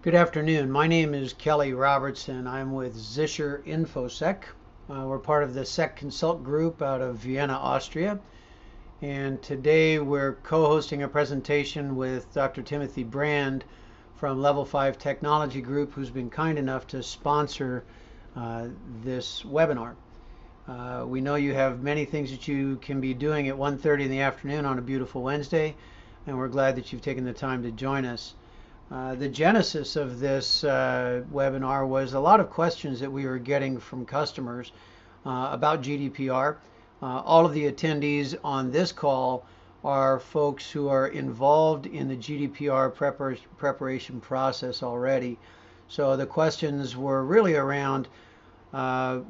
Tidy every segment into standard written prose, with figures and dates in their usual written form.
Good afternoon. My name is Kelly Robertson. I'm with Zischer InfoSec. We're part of the Sec Consult Group out of Vienna, Austria. And today we're co-hosting a presentation with Dr. Timothy Brand from Level 5 Technology Group, who's been kind enough to sponsor this webinar. We know you have many things that you can be doing at 1:30 in the afternoon on a beautiful Wednesday, and we're glad that you've taken the time to join us. The genesis of this webinar was a lot of questions that we were getting from customers about GDPR. All of the attendees on this call are folks who are involved in the GDPR preparation process already. So the questions were really around, are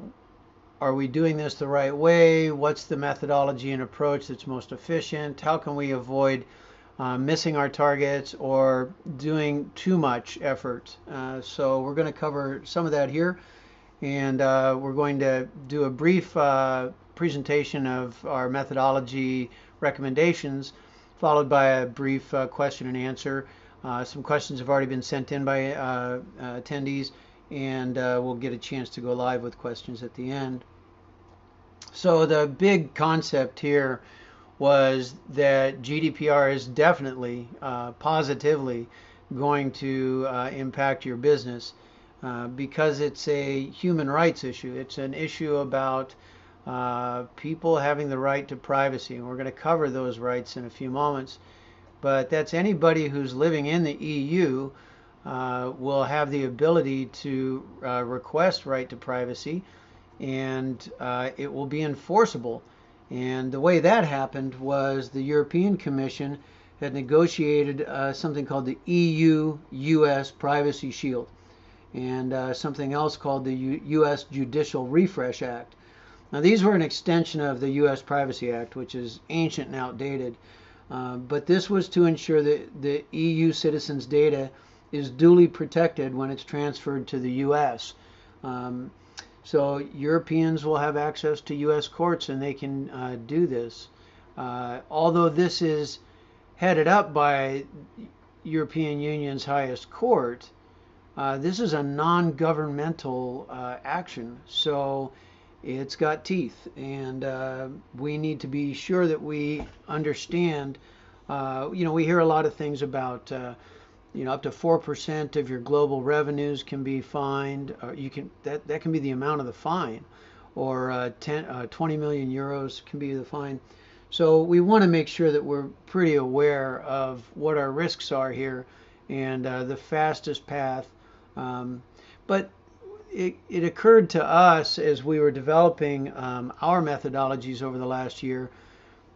we doing this the right way? What's the methodology and approach that's most efficient? How can we avoid missing our targets or doing too much effort? So we're going to cover some of that here, and we're going to do a brief presentation of our methodology recommendations, followed by a brief question and answer. Some questions have already been sent in by attendees, and we'll get a chance to go live with questions at the end. So the big concept here was that GDPR is definitely, positively going to impact your business because it's a human rights issue. It's an issue about people having the right to privacy, and we're going to cover those rights in a few moments. But that's anybody who's living in the EU will have the ability to request right to privacy, and it will be enforceable. And the way that happened was the European Commission had negotiated something called the EU-US Privacy Shield and something else called the US Judicial Refresh Act. Now, these were an extension of the US Privacy Act, which is ancient and outdated. But this was to ensure that the EU citizens' data is duly protected when it's transferred to the US. So Europeans will have access to U.S. courts, and they can do this. Although this is headed up by European Union's highest court, this is a non-governmental action. So it's got teeth, and we need to be sure that we understand. We hear a lot of things about up to 4% of your global revenues can be fined. That can be the amount of the fine, or 20 million euros can be the fine. So we want to make sure that we're pretty aware of what our risks are here and the fastest path. But it occurred to us as we were developing our methodologies over the last year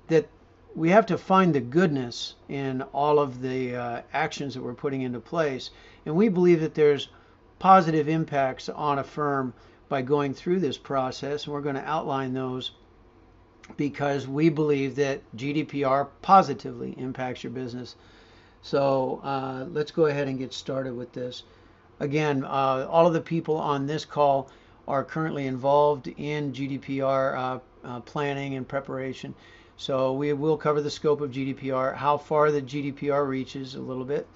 that we have to find the goodness in all of the actions that we're putting into place. And we believe that there's positive impacts on a firm by going through this process. And we're going to outline those because we believe that GDPR positively impacts your business. So let's go ahead and get started with this. Again, all of the people on this call are currently involved in GDPR planning and preparation. So we will cover the scope of GDPR, how far the GDPR reaches a little bit,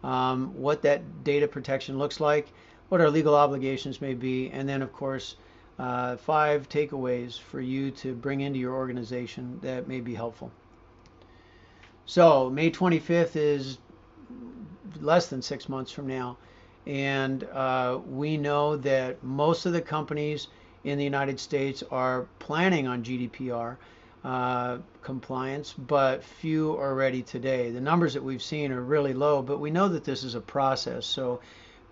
what that data protection looks like, what our legal obligations may be, and then, of course, 5 takeaways for you to bring into your organization that may be helpful. So May 25th is less than 6 months from now, and we know that most of the companies in the United States are planning on GDPR compliance, but few are ready today. The numbers that we've seen are really low, but we know that this is a process, so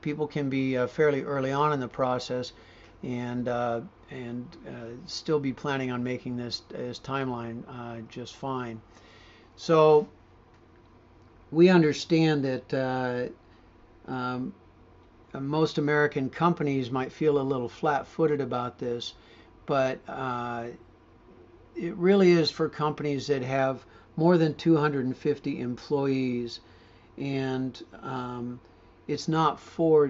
people can be fairly early on in the process and still be planning on making this timeline just fine. So we understand that most American companies might feel a little flat-footed about this, but it really is for companies that have more than 250 employees, and it's not for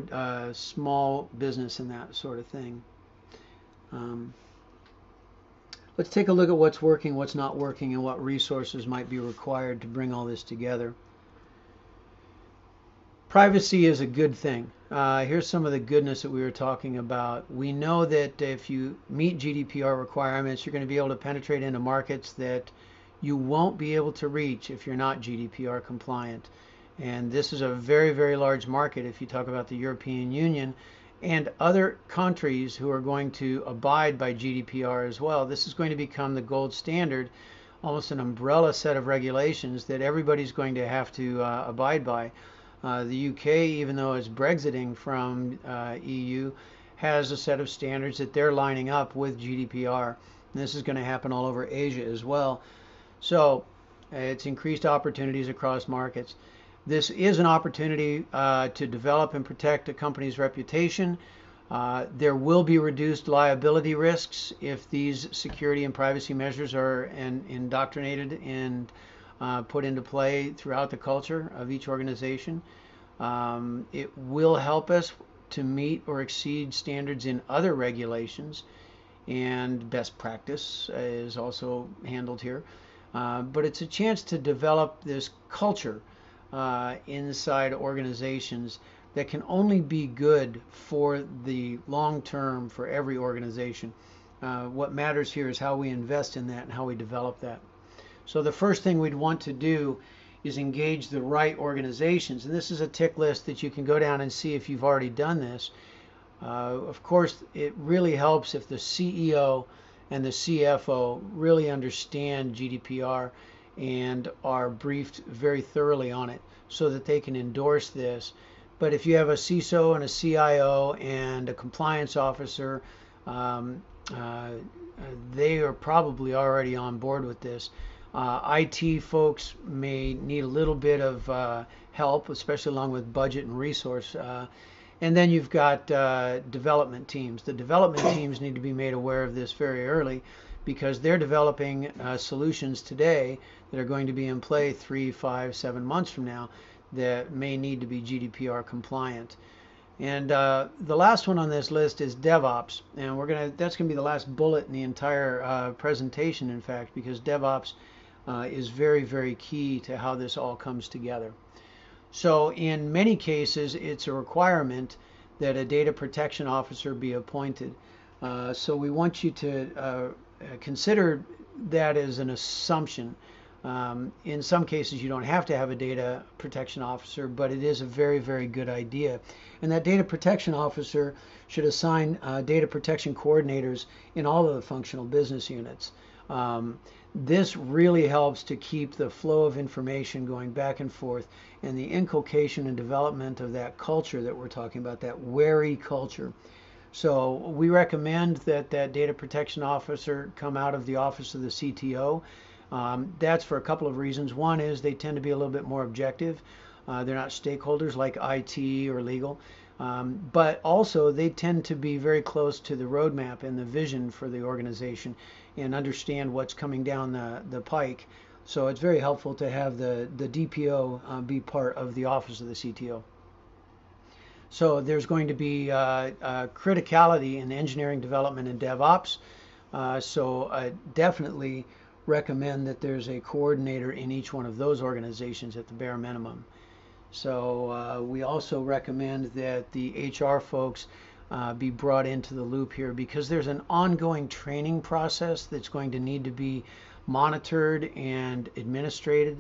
small business and that sort of thing. Let's take a look at what's working, what's not working, and what resources might be required to bring all this together. Privacy is a good thing. Here's some of the goodness that we were talking about. We know that if you meet GDPR requirements, you're going to be able to penetrate into markets that you won't be able to reach if you're not GDPR compliant. And this is a very, very large market if you talk about the European Union and other countries who are going to abide by GDPR as well. This is going to become the gold standard, almost an umbrella set of regulations that everybody's going to have to abide by. The UK, even though it's Brexiting from EU, has a set of standards that they're lining up with GDPR. And this is going to happen all over Asia as well. So it's increased opportunities across markets. This is an opportunity to develop and protect a company's reputation. There will be reduced liability risks if these security and privacy measures are indoctrinated and put into play throughout the culture of each organization. It will help us to meet or exceed standards in other regulations, and best practice is also handled here. But it's a chance to develop this culture inside organizations that can only be good for the long term for every organization. What matters here is how we invest in that and how we develop that. So the first thing we'd want to do is engage the right organizations. And this is a tick list that you can go down and see if you've already done this. Of course, it really helps if the CEO and the CFO really understand GDPR and are briefed very thoroughly on it so that they can endorse this. But if you have a CISO and a CIO and a compliance officer, they are probably already on board with this. IT folks may need a little bit of help, especially along with budget and resource. And then you've got development teams. The development teams need to be made aware of this very early because they're developing solutions today that are going to be in play 3, 5, 7 months from now that may need to be GDPR compliant. And the last one on this list is DevOps, and that's gonna be the last bullet in the entire presentation, in fact, because DevOps is very, very key to how this all comes together. So in many cases, it's a requirement that a data protection officer be appointed. So we want you to consider that as an assumption. In some cases, you don't have to have a data protection officer, but it is a very, very good idea. And that data protection officer should assign data protection coordinators in all of the functional business units. This really helps to keep the flow of information going back and forth and the inculcation and development of that culture that we're talking about, that wary culture. So we recommend that that data protection officer come out of the office of the CTO. That's for a couple of reasons. One is they tend to be a little bit more objective. They're not stakeholders like IT or legal. But also they tend to be very close to the roadmap and the vision for the organization and understand what's coming down the pike. So it's very helpful to have the DPO be part of the office of the CTO. So there's going to be criticality in engineering development and DevOps. So I definitely recommend that there's a coordinator in each one of those organizations at the bare minimum. So we also recommend that the HR folks be brought into the loop here because there's an ongoing training process that's going to need to be monitored and administered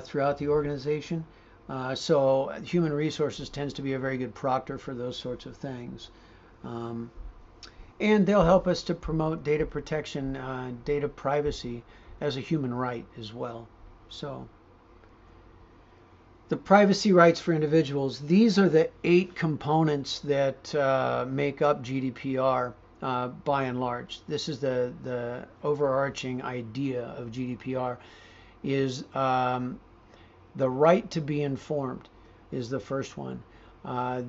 throughout the organization. So human resources tends to be a very good proctor for those sorts of things. And they'll help us to promote data protection, data privacy as a human right as well. So the privacy rights for individuals, these are the 8 components that make up GDPR by and large. This is the overarching idea of GDPR is the right to be informed is the first one.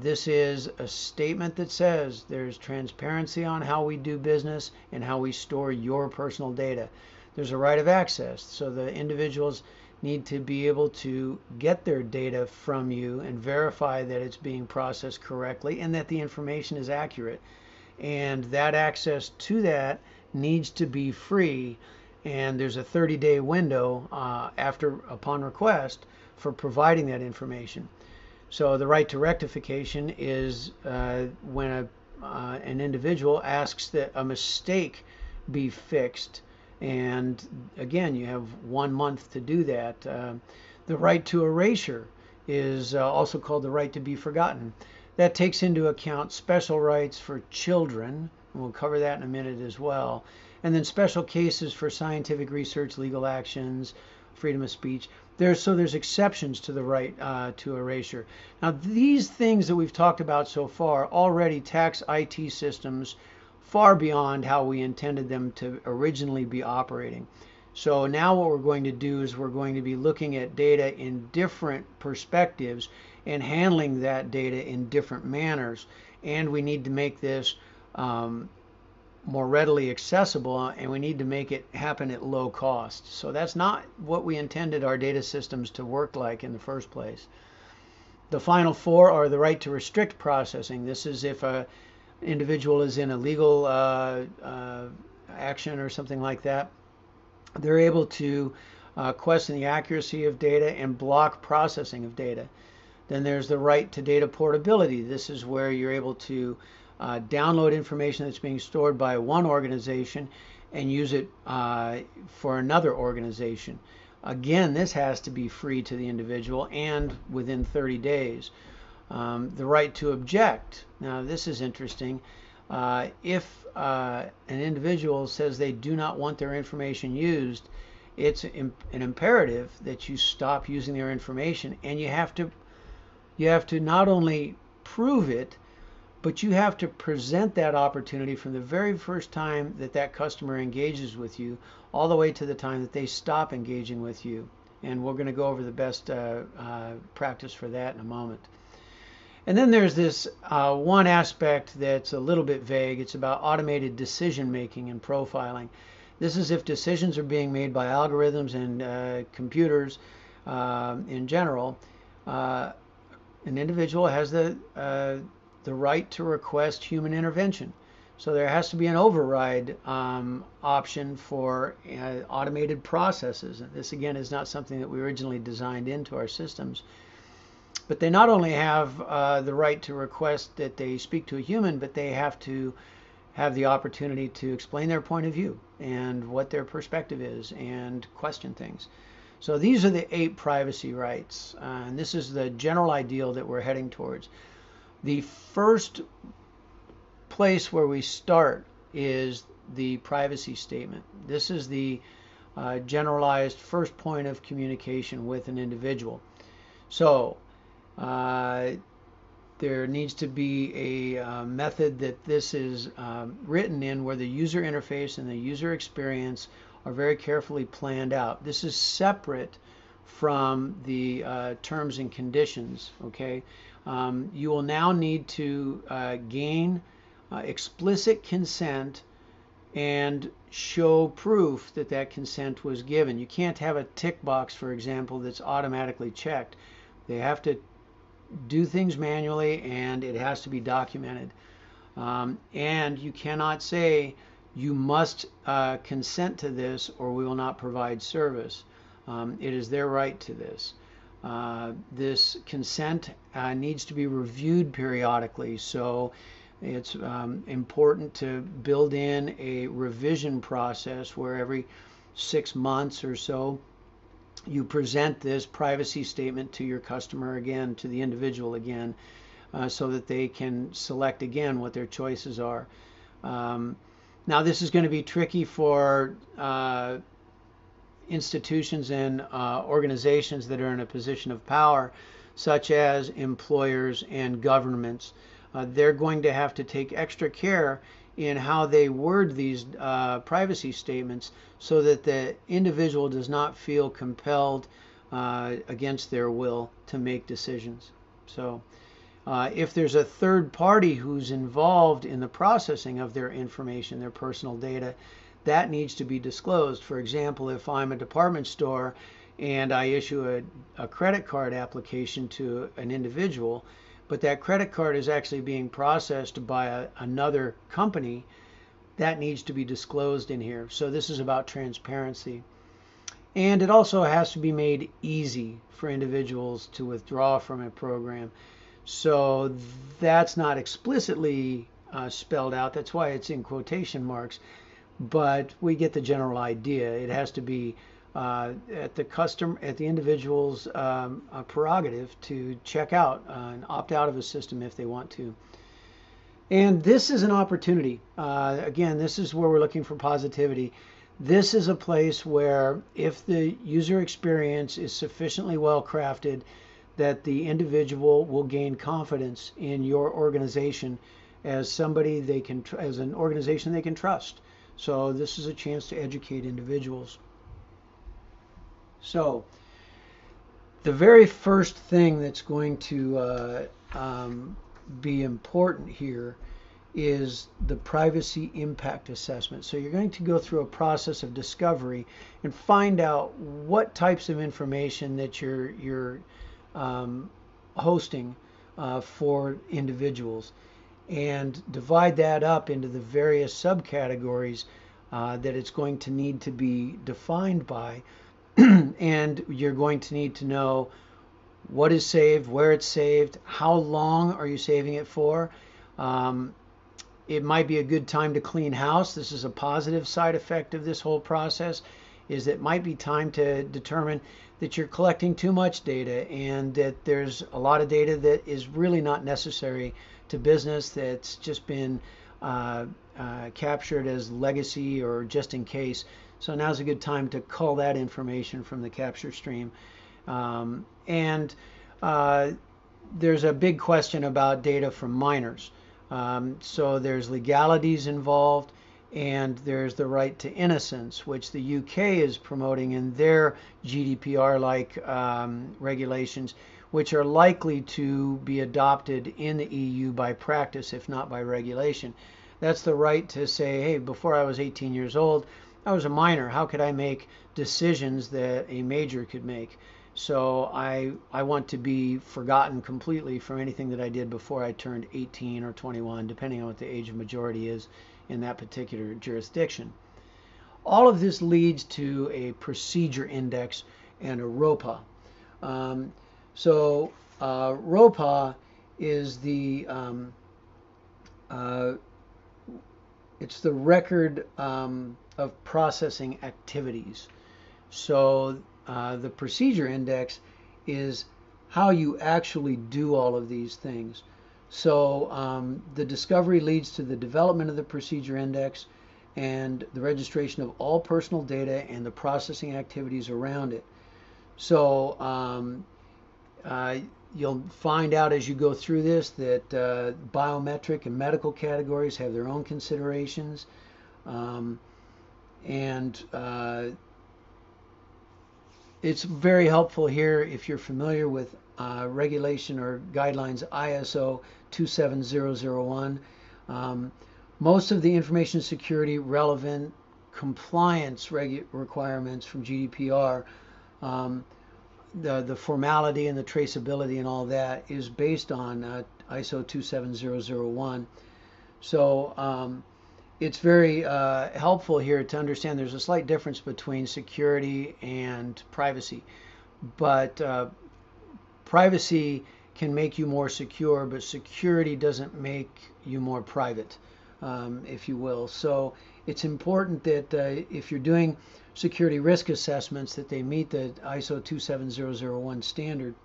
This is a statement that says there's transparency on how we do business and how we store your personal data. There's a right of access, so the individuals need to be able to get their data from you and verify that it's being processed correctly and that the information is accurate. And that access to that needs to be free, and there's a 30-day window upon request for providing that information. So the right to rectification is when an individual asks that a mistake be fixed. And again, you have 1 month to do that. The right to erasure is also called the right to be forgotten. That takes into account special rights for children. And we'll cover that in a minute as well. And then special cases for scientific research, legal actions, freedom of speech. There's exceptions to the right to erasure. Now, these things that we've talked about so far already tax IT systems far beyond how we intended them to originally be operating. So now what we're going to do is we're going to be looking at data in different perspectives and handling that data in different manners. And we need to make this more readily accessible, and we need to make it happen at low cost. So that's not what we intended our data systems to work like in the first place. The final four are the right to restrict processing. This is if a individual is in a legal action or something like that. They're able to question the accuracy of data and block processing of data. Then there's the right to data portability. This is where you're able to download information that's being stored by one organization and use it for another organization. Again, this has to be free to the individual and within 30 days. The right to object. Now, this is interesting. If an individual says they do not want their information used, it's an imperative that you stop using their information, and you have to not only prove it, but you have to present that opportunity from the very first time that that customer engages with you all the way to the time that they stop engaging with you. And we're going to go over the best practice for that in a moment. And then there's this one aspect that's a little bit vague. It's about automated decision making and profiling. This is if decisions are being made by algorithms and computers in general. An individual has the right to request human intervention. So there has to be an override option for automated processes. And this, again, is not something that we originally designed into our systems. But they not only have the right to request that they speak to a human, but they have to have the opportunity to explain their point of view and what their perspective is and question things. So these are the 8 privacy rights. And this is the general ideal that we're heading towards. The first place where we start is the privacy statement. This is the generalized first point of communication with an individual. So there needs to be a method that this is written in where the user interface and the user experience are very carefully planned out. This is separate from the terms and conditions, okay? You will now need to gain explicit consent and show proof that that consent was given. You can't have a tick box, for example, that's automatically checked. They have to do things manually, and it has to be documented. And you cannot say you must consent to this or we will not provide service. It is their right to this. This consent needs to be reviewed periodically, so it's important to build in a revision process where every 6 months or so you present this privacy statement to your customer again, to the individual again, so that they can select again what their choices are. Now, this is going to be tricky for institutions and organizations that are in a position of power, such as employers and governments. They're going to have to take extra care in how they word these privacy statements so that the individual does not feel compelled against their will to make decisions. So if there's a third party who's involved in the processing of their information, their personal data, that needs to be disclosed. For example, if I'm a department store and I issue a credit card application to an individual, but that credit card is actually being processed by another company, that needs to be disclosed in here. So this is about transparency. And it also has to be made easy for individuals to withdraw from a program. So that's not explicitly spelled out. That's why it's in quotation marks. But we get the general idea. It has to be at the individual's prerogative to check out and opt out of a system if they want to. And this is an opportunity. Again, this is where we're looking for positivity. This is a place where if the user experience is sufficiently well crafted, that the individual will gain confidence in your organization as somebody they can, as an organization they can trust. So this is a chance to educate individuals. So the very first thing that's going to be important here is the privacy impact assessment. So you're going to go through a process of discovery and find out what types of information that you're hosting for individuals, and divide that up into the various subcategories that it's going to need to be defined by. And you're going to need to know what is saved, where it's saved, how long are you saving it for. It might be a good time to clean house. This is a positive side effect of this whole process, is it might be time to determine that you're collecting too much data and that there's a lot of data that is really not necessary to business, that's just been captured as legacy or just in case. So now's a good time to cull that information from the capture stream. And there's a big question about data from minors. So there's legalities involved, and there's the right to innocence, which the UK is promoting in their GDPR-like regulations, which are likely to be adopted in the EU by practice, if not by regulation. That's the right to say, hey, before I was 18 years old, I was a minor. How could I make decisions that a major could make? So I want to be forgotten completely from anything that I did before I turned 18 or 21, depending on what the age of majority is in that particular jurisdiction. All of this leads to a procedure index and a ROPA. ROPA is it's the record of processing activities. So the procedure index is how you actually do all of these things. So the discovery leads to the development of the procedure index and the registration of all personal data and the processing activities around it. So you'll find out as you go through this that biometric and medical categories have their own considerations. It's very helpful here if you're familiar with regulation or guidelines ISO 27001. Most of the information security relevant compliance requirements from GDPR, the formality and the traceability and all that is based on ISO 27001. So it's very helpful here to understand there's a slight difference between security and privacy. But privacy can make you more secure, but security doesn't make you more private, if you will. So it's important that if you're doing security risk assessments, that they meet the ISO 27001 standard.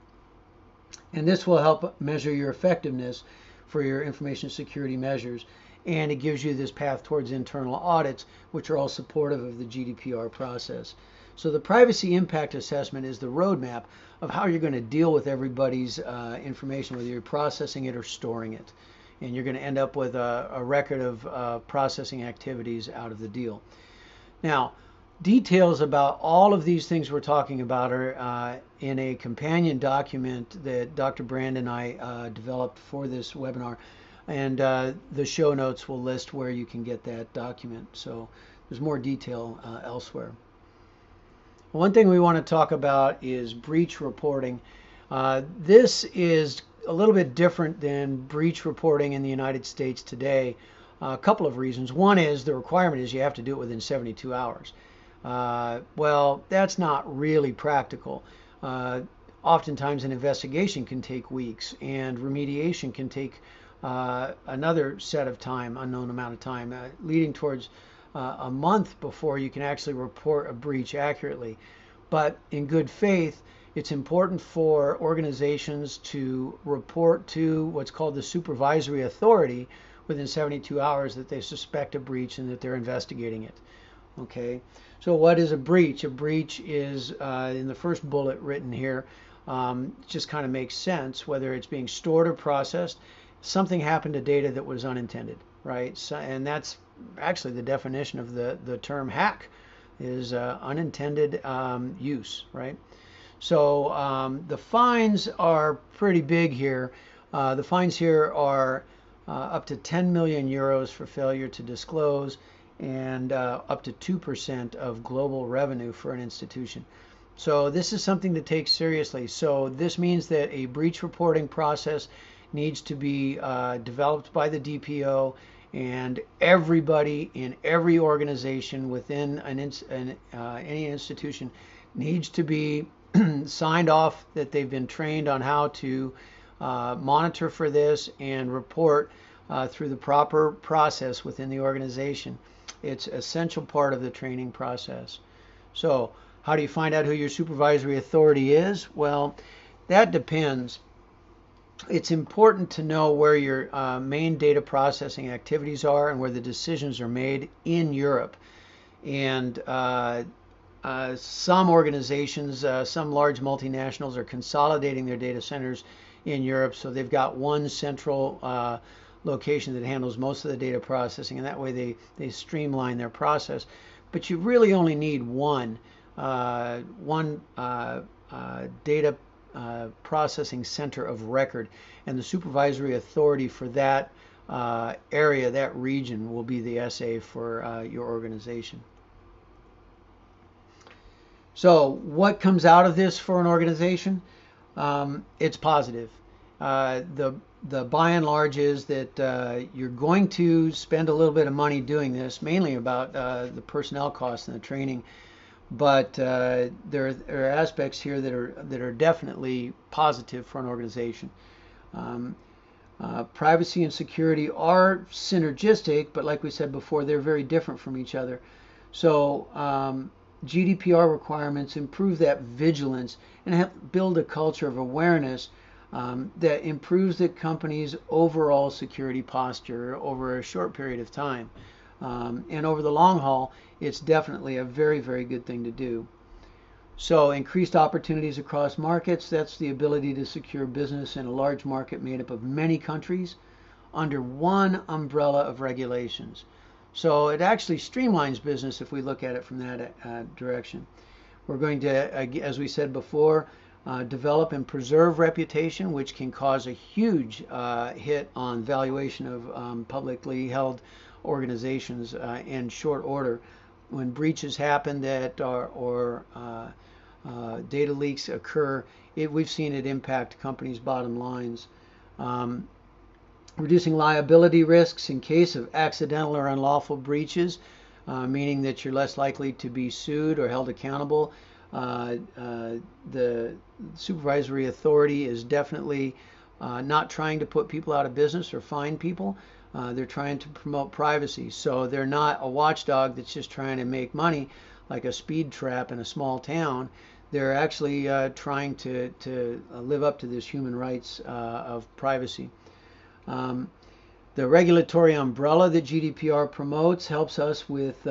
And this will help measure your effectiveness for your information security measures. And it gives you this path towards internal audits, which are all supportive of the GDPR process. So the privacy impact assessment is the roadmap of how you're going to deal with everybody's information, whether you're processing it or storing it. And you're going to end up with a record of processing activities out of the deal. Now, details about all of these things we're talking about are in a companion document that Dr. Brand and I developed for this webinar. And the show notes will list where you can get that document. So there's more detail elsewhere. One thing we want to talk about is breach reporting. This is a little bit different than breach reporting in the United States today. A couple of reasons. One is the requirement is you have to do it within 72 hours. Well, that's not really practical. Uh, Oftentimes, an investigation can take weeks, and remediation can take another set of time, unknown amount of time, leading towards a month before you can actually report a breach accurately. But in good faith, it's important for organizations to report to what's called the supervisory authority within 72 hours that they suspect a breach and that they're investigating it. Okay, so what is a breach? A breach is, in the first bullet written here, just kind of makes sense, whether it's being stored or processed. Something happened to data that was unintended, right? So, and that's actually the definition of the term hack, is unintended use, right? So the fines are pretty big here. The fines here are up to 10 million euros for failure to disclose, and up to 2% of global revenue for an institution. So this is something to take seriously. So this means that a breach reporting process needs to be developed by the DPO, and everybody in every organization within any institution needs to be signed off that they've been trained on how to monitor for this and report through the proper process within the organization. It's an essential part of the training process. So how do you find out who your supervisory authority is? Well, that depends. It's important to know where your main data processing activities are and where the decisions are made in Europe. And some organizations, some large multinationals are consolidating their data centers in Europe, so they've got one central location that handles most of the data processing, and that way they streamline their process. But you really only need one data processing center of record, and the supervisory authority for that area, that region, will be the SA for your organization. So what comes out of this for an organization? It's positive. The by and large is that you're going to spend a little bit of money doing this, mainly about the personnel costs and the training. But there are aspects here that are definitely positive for an organization. Privacy and security are synergistic, but like we said before, they're very different from each other. So GDPR requirements improve that vigilance and help build a culture of awareness that improves the company's overall security posture over a short period of time. And over the long haul, it's definitely a very, very good thing to do. So increased opportunities across markets, that's the ability to secure business in a large market made up of many countries under one umbrella of regulations. So it actually streamlines business if we look at it from that direction. We're going to, as we said before, develop and preserve reputation, which can cause a huge hit on valuation of publicly held organizations in short order. When breaches happen that or data leaks occur, we've seen it impact companies' bottom lines. Reducing liability risks in case of accidental or unlawful breaches, meaning that you're less likely to be sued or held accountable. The supervisory authority is definitely not trying to put people out of business or fine people. They're trying to promote privacy. So they're not a watchdog that's just trying to make money like a speed trap in a small town. They're actually trying to live up to this human rights of privacy. The regulatory umbrella that GDPR promotes helps us with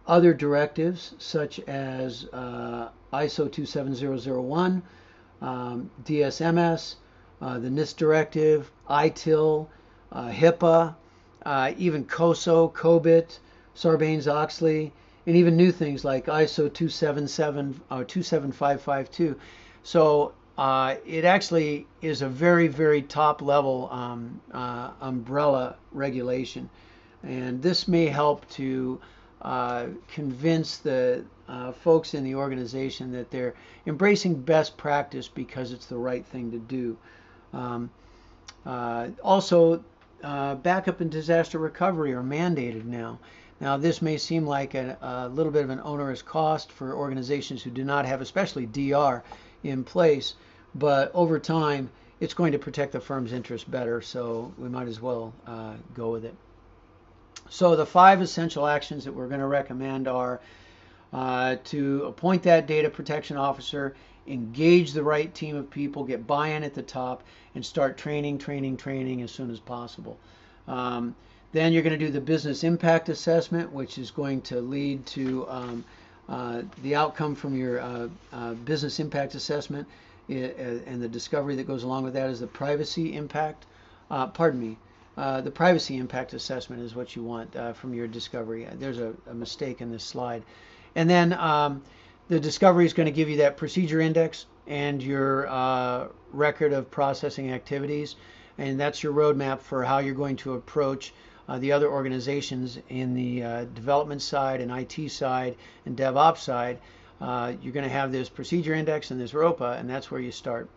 other directives such as ISO 27001, DSMS, the NIST directive, ITIL, HIPAA, even COSO, COBIT, Sarbanes-Oxley, and even new things like ISO 27552. So it actually is a very, very top level umbrella regulation. And this may help to convince the folks in the organization that they're embracing best practice because it's the right thing to do. Also, backup and disaster recovery are mandated now. Now, this may seem like a little bit of an onerous cost for organizations who do not have, especially DR, in place, but over time, it's going to protect the firm's interest better, so we might as well go with it. So the 5 essential actions that we're going to recommend are to appoint that data protection officer, engage the right team of people, get buy-in at the top, and start training as soon as possible. Then you're going to do the business impact assessment, which is going to lead to the outcome from your business impact assessment, and the discovery that goes along with that is the privacy impact. The privacy impact assessment is what you want from your discovery. There's a mistake in this slide. And then the discovery is going to give you that procedure index and your record of processing activities. And that's your roadmap for how you're going to approach the other organizations in the development side and IT side and DevOps side. You're going to have this procedure index and this ROPA, and that's where you start.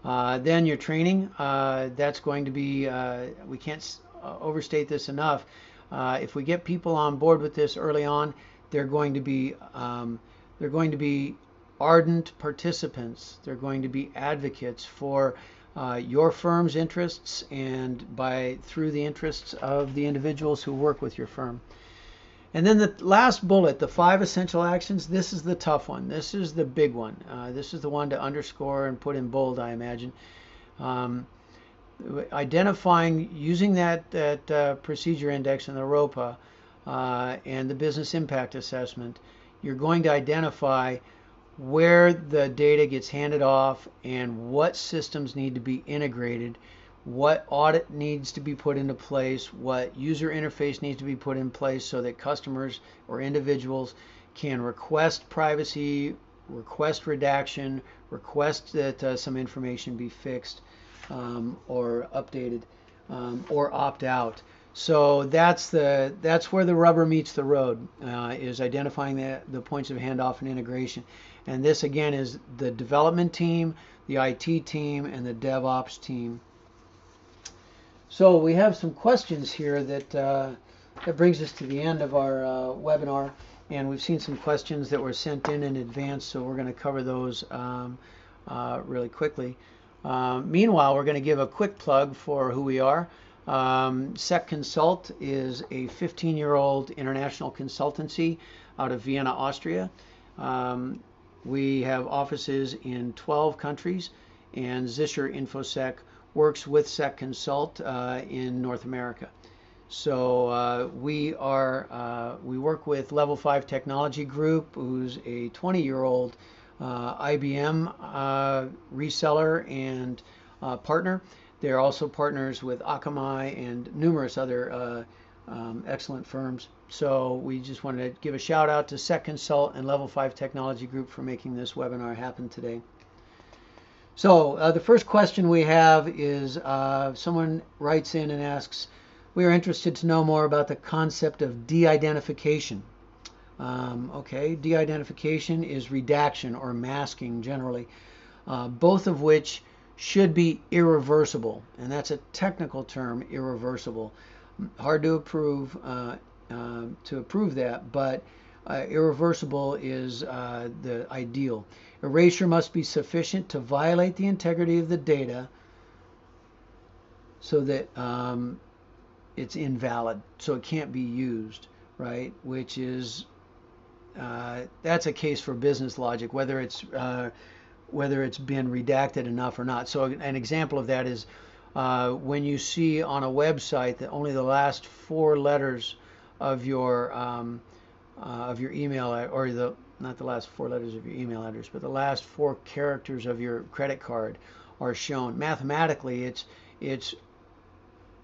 Then your training, that's going to be, we can't overstate this enough. If we get people on board with this early on, they're going to be ardent participants. They're going to be advocates for your firm's interests and through the interests of the individuals who work with your firm. And then the last bullet, the 5 essential actions, this is the tough one. This is the big one. This is the one to underscore and put in bold, I imagine. Identifying, using that procedure index and the ROPA and the business impact assessment, you're going to identify where the data gets handed off and what systems need to be integrated, what audit needs to be put into place, what user interface needs to be put in place so that customers or individuals can request privacy, request redaction, request that some information be fixed or updated or opt out. So that's where the rubber meets the road, is identifying the points of handoff and integration. And this again is the development team, the IT team, and the DevOps team. So we have some questions here that brings us to the end of our webinar, and we've seen some questions that were sent in advance, so we're going to cover those really quickly. Meanwhile, we're going to give a quick plug for who we are. SEC Consult is a 15-year-old international consultancy out of Vienna, Austria. We have offices in 12 countries, and Zischer InfoSec works with SEC Consult in North America. So we work with Level 5 Technology Group, who's a 20-year-old IBM reseller and partner. They're also partners with Akamai and numerous other excellent firms. So we just wanted to give a shout out to SEC Consult and Level 5 Technology Group for making this webinar happen today. So the first question we have is someone writes in and asks, we are interested to know more about the concept of de-identification. Okay, de-identification is redaction or masking generally, both of which should be irreversible, and that's a technical term, irreversible. Hard to approve that, but irreversible is the ideal. Erasure must be sufficient to violate the integrity of the data so that it's invalid, so it can't be used, right? Which is that's a case for business logic, whether it's been redacted enough or not. So an example of that is when you see on a website that only the last 4 letters of your email, or not the last 4 letters of your email address, but the last 4 characters of your credit card are shown. Mathematically, it's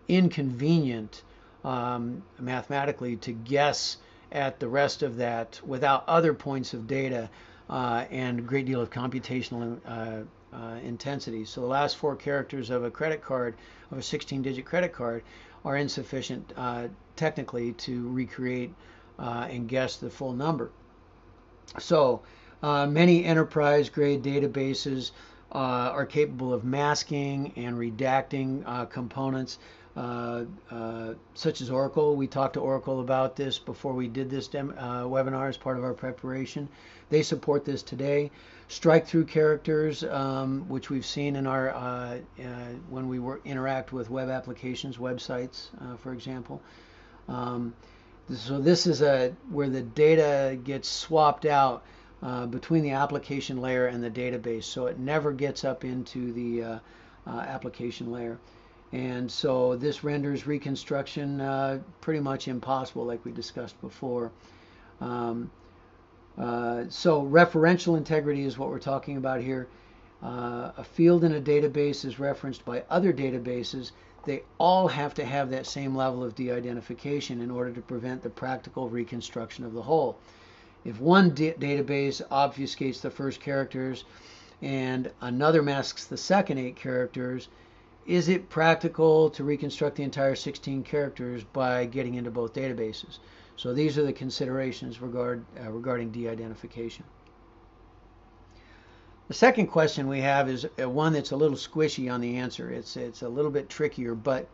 inconvenient mathematically to guess at the rest of that without other points of data and a great deal of computational intensity. So the last 4 characters of a credit card, of a 16-digit credit card, are insufficient technically to recreate and guess the full number. So many enterprise-grade databases are capable of masking and redacting components, such as Oracle. We talked to Oracle about this before we did this webinar as part of our preparation. They support this today. Strike-through characters, which we've seen in our when we interact with web applications, websites, for example. So this is where the data gets swapped out between the application layer and the database, so it never gets up into the application layer. And so this renders reconstruction pretty much impossible, like we discussed before. So referential integrity is what we're talking about here. A field in a database is referenced by other databases. They all have to have that same level of de-identification in order to prevent the practical reconstruction of the whole. If one database obfuscates the first characters and another masks the second 8 characters, is it practical to reconstruct the entire 16 characters by getting into both databases? So these are the considerations regarding de-identification. The second question we have is one that's a little squishy on the answer. It's a little bit trickier, but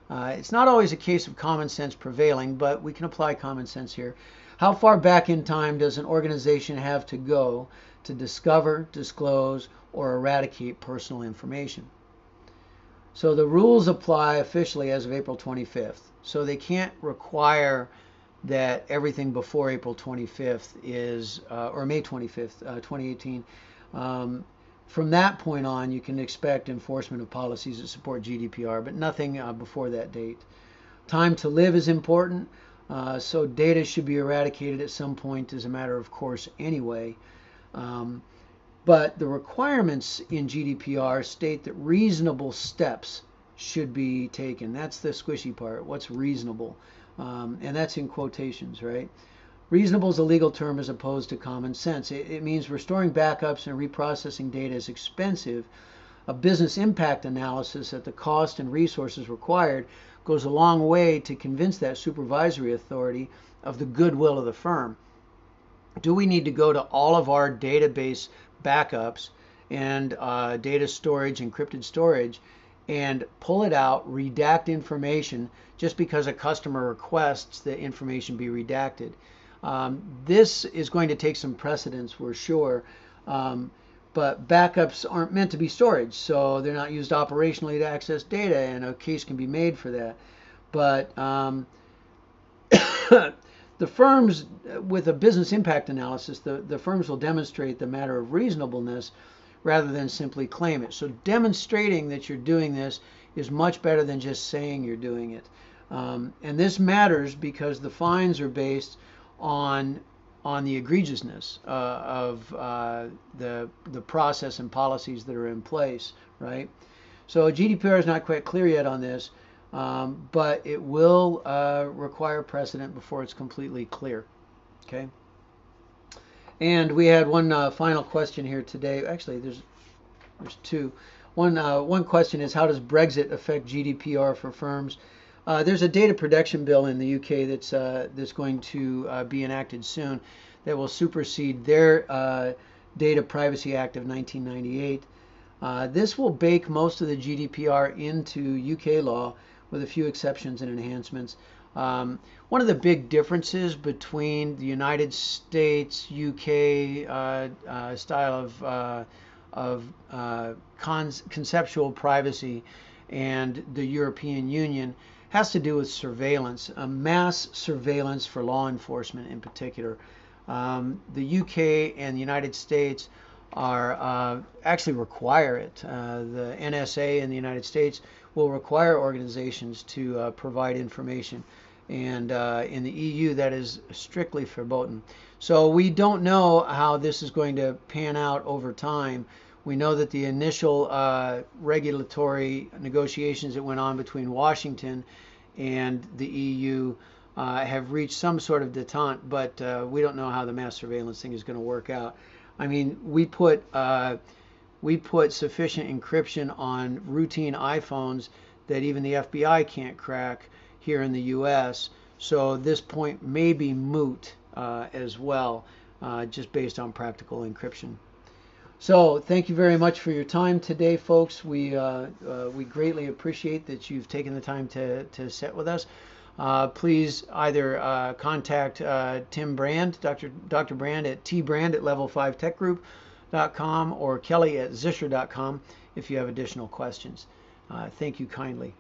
it's not always a case of common sense prevailing, but we can apply common sense here. How far back in time does an organization have to go to discover, disclose, or eradicate personal information? So the rules apply officially as of April 25th. So they can't require that everything before April 25th is, or May 25th, 2018. From that point on, you can expect enforcement of policies that support GDPR, but nothing before that date. Time to live is important, so data should be eradicated at some point as a matter of course anyway. But the requirements in GDPR state that reasonable steps should be taken. That's the squishy part. What's reasonable? And that's in quotations, right? Reasonable is a legal term as opposed to common sense. It means restoring backups and reprocessing data is expensive. A business impact analysis at the cost and resources required goes a long way to convince that supervisory authority of the goodwill of the firm. Do we need to go to all of our database backups and data storage, encrypted storage, and pull it out, redact information just because a customer requests that information be redacted? This is going to take some precedence, we're sure, but backups aren't meant to be storage, so they're not used operationally to access data, and a case can be made for that. But the firms, with a business impact analysis, the firms will demonstrate the matter of reasonableness rather than simply claim it. So demonstrating that you're doing this is much better than just saying you're doing it. And this matters because the fines are based on the egregiousness of the process and policies that are in place, right? So GDPR is not quite clear yet on this, but it will require precedent before it's completely clear, okay? And we had one final question here today. Actually, there's two. One question is, how does Brexit affect GDPR for firms? There's a data protection bill in the UK that's going to be enacted soon that will supersede their Data Privacy Act of 1998. This will bake most of the GDPR into UK law with a few exceptions and enhancements. One of the big differences between the United States, UK style of conceptual privacy and the European Union has to do with surveillance, mass surveillance for law enforcement in particular. The UK and the United States are actually require it. The NSA in the United States will require organizations to provide information, and in the EU that is strictly verboten. So we don't know how this is going to pan out over time. We know that the initial regulatory negotiations that went on between Washington and the EU have reached some sort of detente, but we don't know how the mass surveillance thing is going to work out. I mean, we put sufficient encryption on routine iPhones that even the FBI can't crack here in the US. So this point may be moot as well, just based on practical encryption. So thank you very much for your time today, folks. We greatly appreciate that you've taken the time to sit with us. Please either contact Tim Brand, Dr. Brand at tbrand@level5techgroup.com or Kelly at zischer.com if you have additional questions. Thank you kindly.